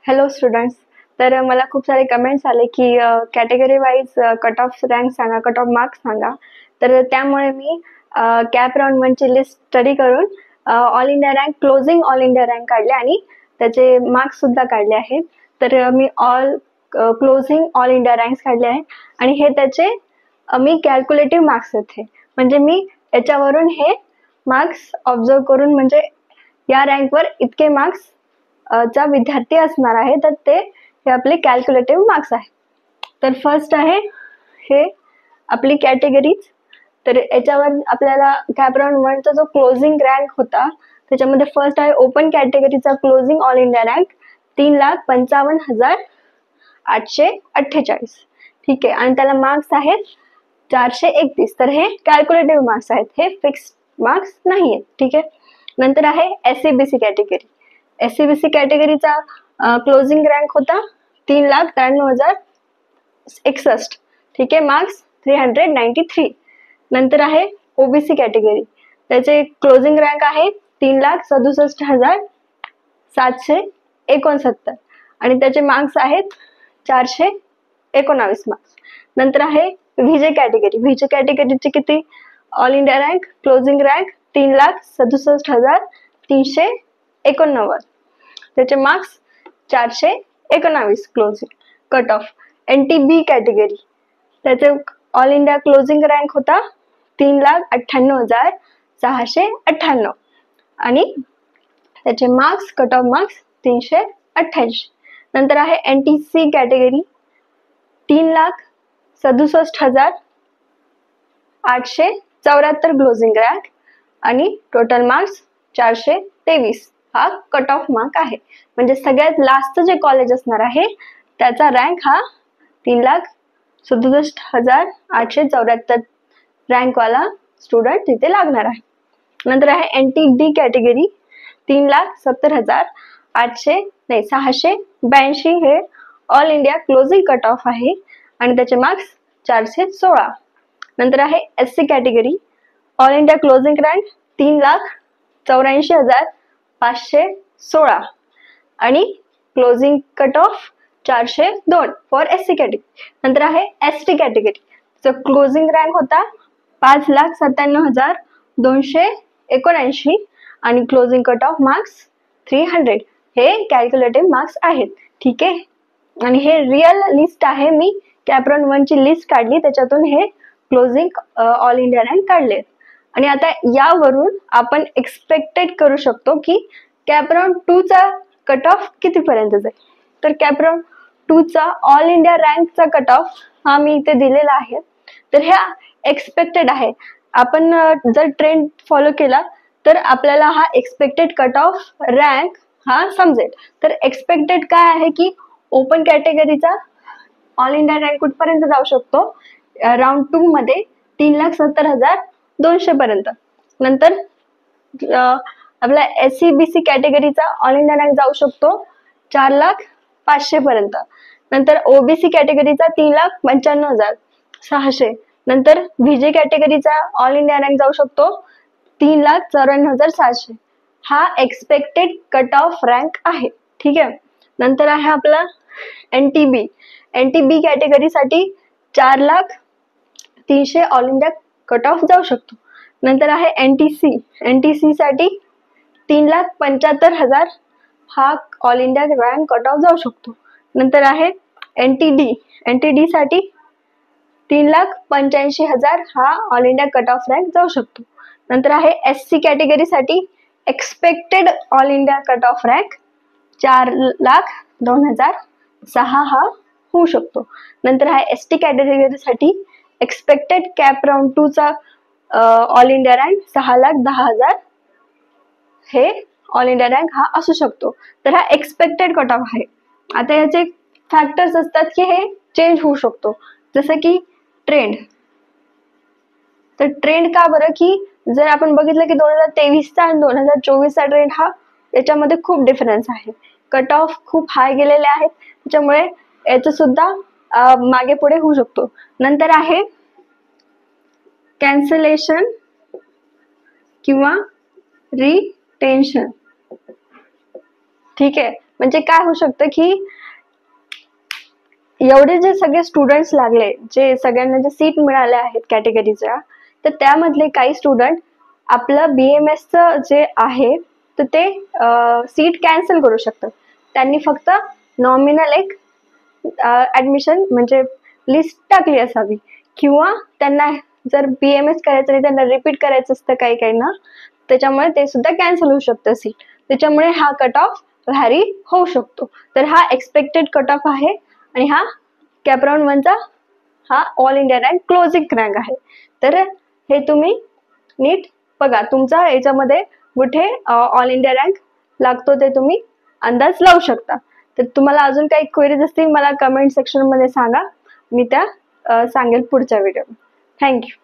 Hello students. तर मला खूप सारे कमेंट्स आले की category wise cut off rank सांगा, कट ऑफ मार्क्स सांगा. तर त्यामुळे मी कॅप राऊंड 1ची लिस्ट स्टडी करून all India rank, closing all India rank काढले आणि त्याचे मार्क्स सुद्धा काढले आहेत. तर मी क्लोजिंग ऑल इंडिया रँक्स काढले आहेत आणि हे त्याचे मी कॅल्क्युलेटिव्ह मार्क्स आहेत. म्हणजे मी याच्यावरून हे मार्क्स ऑब्झर्व करून, म्हणजे या रँकवर इतके मार्क्स चा विद्यार्थी असणार आहे, तर ते हे आपले कॅल्क्युलेटिव्ह मार्क्स आहे. तर फर्स्ट आहे हे आपली कॅटेगरीज. तर याच्यावर आपल्याला कॅप राऊंड 1चा जो क्लोजिंग रँक होता त्याच्यामध्ये फर्स्ट आहे ओपन कॅटेगरीचा क्लोजिंग ऑल इंडिया रँक 3,55,848. ठीक आहे, आणि त्याला मार्क्स आहेत 431. तर हे कॅल्क्युलेटिव्ह मार्क्स आहेत, हे फिक्स्ड मार्क्स नाही आहेत. ठीक आहे. नंतर आहे SCBC कॅटेगरी. SCBC कॅटेगरीचा क्लोजिंग रँक होता 3,93,061. ठीक आहे, मार्क्स 393. नंतर आहे OBC कॅटेगरी. त्याचे क्लोजिंग रँक आहे 3,67,769 आणि त्याचे मार्क्स आहेत 419 मार्क्स. नंतर आहे VJ कॅटेगरी. VJ कॅटेगरीचे किती all India rank, closing rank 3,67,389. त्याचे marks 419 closing. Cut off NTB category. त्याचे ऑल इंडिया क्लोजिंग रँक होता 3,98,698 आणि त्याचे मार्क्स, कट ऑफ मार्क्स 388. नंतर आहे NTC कॅटेगरी. 3,67,874 क्लोजिंग रँक आणि टोटल मार्क्स 423. हा कट ऑफ मार्क आहे. म्हणजे सगळ्यात लास्टचं जे कॉलेज असणार आहे त्याचा रँक हा 3,67,874 रँकवाला स्टुडंट तिथे लागणार आहे. नंतर आहे NTD कॅटेगरी. 3,70,682 हे all India closing cut off आहे आणि त्याचे मार्क्स 416. नंतर आहे SC category. All India closing rank 3,84,516 आणि closing cut off 402 for SC category. नंतर आहे ST कॅटेगरी. क्लोजिंग रँक होता 5,97,279 आणि क्लोजिंग कट ऑफ मार्क्स 300. हे कॅल्क्युलेटिव्ह मार्क्स आहेत. ठीक आहे, आणि हे रिअल लिस्ट आहे. मी कॅप राऊंड 1ची लिस्ट काढली, त्याच्यातून हे क्लोजिंग ऑल इंडिया रँक काढले. आणि आता यावरून आपण एक्सपेक्टेड करू शकतो की कॅप राऊंड 2चा कट ऑफ कितीपर्यंत जाईल. तर कॅप राऊंड 2चा ऑल इंडिया रँकचा कट ऑफ हा मी इथे दिलेला आहे. तर ह्या एक्सपेक्टेड आहे. आपण जर ट्रेंड फॉलो केला तर आपल्याला हा एक्सपेक्टेड कट ऑफ रँक हा समजेल. तर एक्सपेक्टेड काय आहे की ओपन कॅटेगरीचा ऑल इंडिया रँक कुठपर्यंत जाऊ शकतो राऊंड 2 मध्ये 3,70,200 पर्यंत. नंतर आपला SCBC कॅटेगरीचा ऑल इंडिया रँक जाऊ शकतो 4,05,000 पर्यंत. नंतर OBC कॅटेगरीचा 3,95,600. नंतर VJ कॅटेगरीचा ऑल इंडिया रँक जाऊ शकतो 3,94,700. हा एक्सपेक्टेड कट ऑफ रँक आहे. ठीक आहे. नंतर आहे आपला NTB कॅटेगरीसाठी 4,03,000 ऑल इंडिया कट ऑफ जाऊ शकतो. नंतर आहे NTC साठी 3,75,000 हा all India rank cut off जाऊ शकतो. नंतर आहे NTD साठी 3,85,000 हा all India cut off rank जाऊ शकतो. नंतर आहे SC कॅटेगरीसाठी expected all India cut off rank 4,02,006 हा होऊ शकतो. नंतर आहे ST कॅटेगरीसाठी एक्सपेक्टेड कॅप राऊंड 2चा ऑल इंडिया रँक 6,10,000 हे ऑल इंडिया रँक हा असू शकतो. तर हा एक्सपेक्टेड कट ऑफ आहे. आता याचे फॅक्टर्स असतात की हे चेंज होऊ शकतो, जसं की ट्रेंड. तर ट्रेंड का बरं, की जर आपण बघितलं की 2023चा आणि 2024चा ट्रेंड हा याच्यामध्ये खूप डिफरन्स आहे. कट ऑफ खूप हाय गेलेले आहेत, त्याच्यामुळे याचं सुद्धा मागे पुढे होऊ शकतो. नंतर आहे कॅन्सलेशन किंवा रिटेन्शन. ठीक आहे. म्हणजे काय होऊ शकतं की एवढे जे सगळे स्टुडंट्स लागले, जे सगळ्यांना जे सीट मिळाल्या आहेत कॅटेगरीच्या, तर त्यामधले काही स्टुडंट आपलं BMS चं जे आहे तर ते सीट कॅन्सल करू शकतात. त्यांनी फक्त नॉमिनल एक ऍडमिशन म्हणजे लिस्ट टाकली असावी, किंवा त्यांना जर BMS करायचं नाही, त्यांना रिपीट करायचं असतं काही काहींना, त्याच्यामुळे ते सुद्धा कॅन्सल होऊ शकतं सीट. त्याच्यामुळे हा कट ऑफ व्हॅरी होऊ शकतो. तर हा एक्सपेक्टेड कट ऑफ आहे आणि हा कॅप राऊंड 1 चा हा all India rank closing rank आहे. तर हे तुम्ही नीट बघा, तुमचा याच्यामध्ये कुठे ऑल इंडिया रँक लागतो ते तुम्ही अंदाज लावू शकता. तर तुम्हाला अजून काही क्वेरीज असतील मला कमेंट सेक्शन मध्ये सांगा, मी त्या सांगेल पुढच्या व्हिडिओ. थँक्यू.